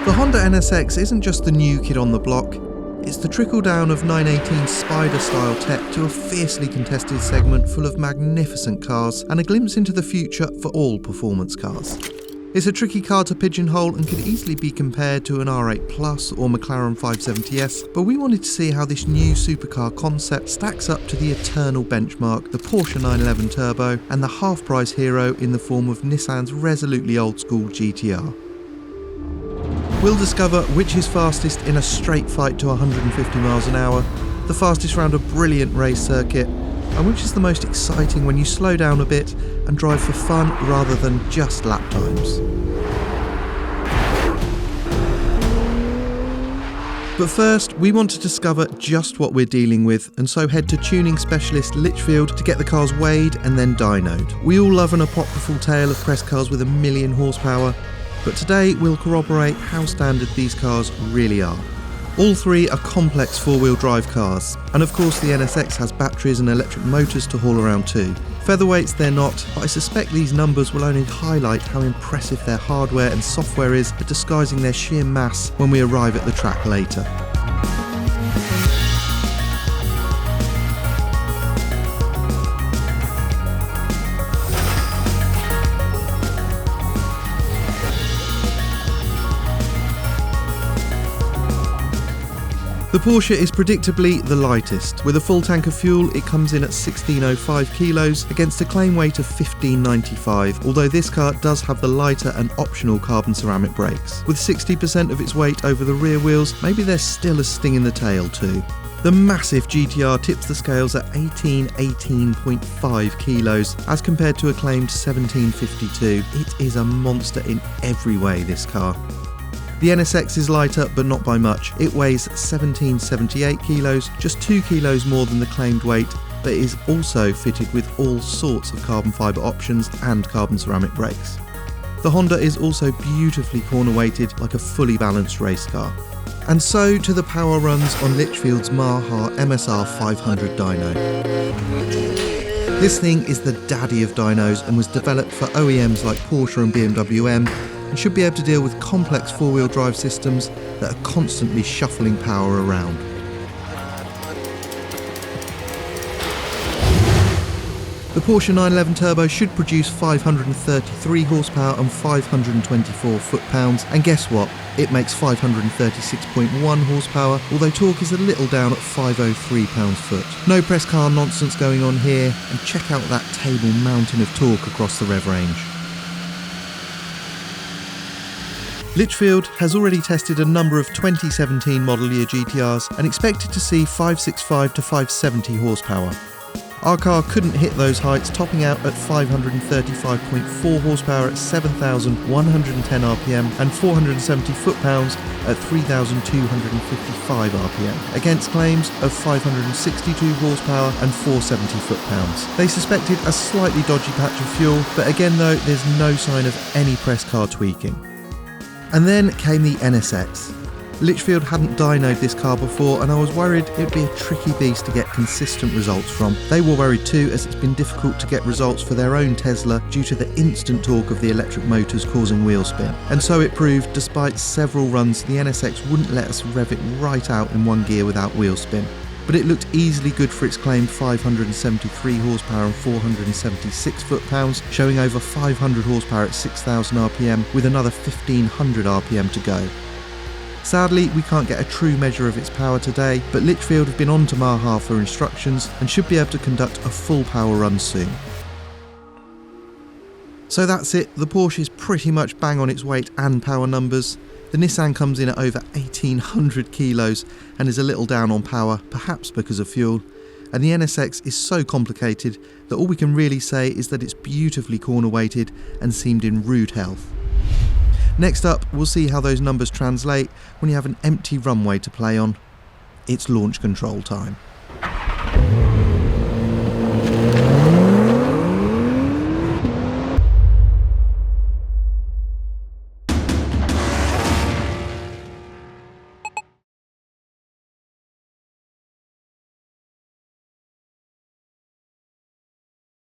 The Honda NSX isn't just the new kid on the block, it's the trickle-down of 918 Spider-style tech to a fiercely contested segment full of magnificent cars and a glimpse into the future for all performance cars. It's a tricky car to pigeonhole and could easily be compared to an R8 Plus or McLaren 570S, but we wanted to see how this new supercar concept stacks up to the eternal benchmark, the Porsche 911 Turbo, and the half-price hero in the form of Nissan's resolutely old-school GT-R. We'll discover which is fastest in a straight fight to 150 miles an hour, the fastest round a brilliant race circuit, and which is the most exciting when you slow down a bit and drive for fun rather than just lap times. But first, we want to discover just what we're dealing with, and so head to tuning specialist Litchfield to get the cars weighed and then dynoed. We all love an apocryphal tale of press cars with 1,000,000 horsepower, but today we'll corroborate how standard these cars really are. All three are complex four-wheel drive cars, and of course the NSX has batteries and electric motors to haul around too. Featherweights they're not, but I suspect these numbers will only highlight how impressive their hardware and software is at disguising their sheer mass when we arrive at the track later. The Porsche is predictably the lightest. With a full tank of fuel, it comes in at 1605 kilos against a claim weight of 1595, although this car does have the lighter and optional carbon ceramic brakes. With 60% of its weight over the rear wheels, maybe there's still a sting in the tail too. The massive GT-R tips the scales at 18.5 kilos as compared to a claimed 1752. It is a monster in every way, this car. The NSX is lighter, but not by much. It weighs 1778 kilos, just 2 kilos more than the claimed weight, but is also fitted with all sorts of carbon fibre options and carbon ceramic brakes. The Honda is also beautifully corner-weighted like a fully balanced race car. And so to the power runs on Litchfield's Maha MSR 500 dyno. This thing is the daddy of dynos and was developed for OEMs like Porsche and BMW M, and should be able to deal with complex four-wheel drive systems that are constantly shuffling power around. The Porsche 911 Turbo should produce 533 horsepower and 524 foot-pounds, and guess what? It makes 536.1 horsepower, although torque is a little down at 503 pounds-foot. No press car nonsense going on here, and check out that table mountain of torque across the rev range. Litchfield has already tested a number of 2017 model year GT-Rs and expected to see 565 to 570 horsepower. Our car couldn't hit those heights, topping out at 535.4 horsepower at 7,110 RPM and 470 foot-pounds at 3,255 RPM, against claims of 562 horsepower and 470 foot-pounds. They suspected a slightly dodgy patch of fuel, but again though, there's no sign of any press car tweaking. And then came the NSX. Litchfield hadn't dynoed this car before, and I was worried it would be a tricky beast to get consistent results from. They were worried too, as it's been difficult to get results for their own Tesla due to the instant torque of the electric motors causing wheel spin. And so it proved, despite several runs, the NSX wouldn't let us rev it right out in one gear without wheel spin. But it looked easily good for its claimed 573 horsepower and 476 foot-pounds, showing over 500 horsepower at 6,000 RPM with another 1,500 RPM to go. Sadly, we can't get a true measure of its power today, but Litchfield have been on to Maha for instructions and should be able to conduct a full power run soon. So that's it, the Porsche is pretty much bang on its weight and power numbers. The Nissan comes in at over 1,800 kilos and is a little down on power, perhaps because of fuel. And the NSX is so complicated that all we can really say is that it's beautifully corner-weighted and seemed in rude health. Next up, we'll see how those numbers translate when you have an empty runway to play on. It's launch control time.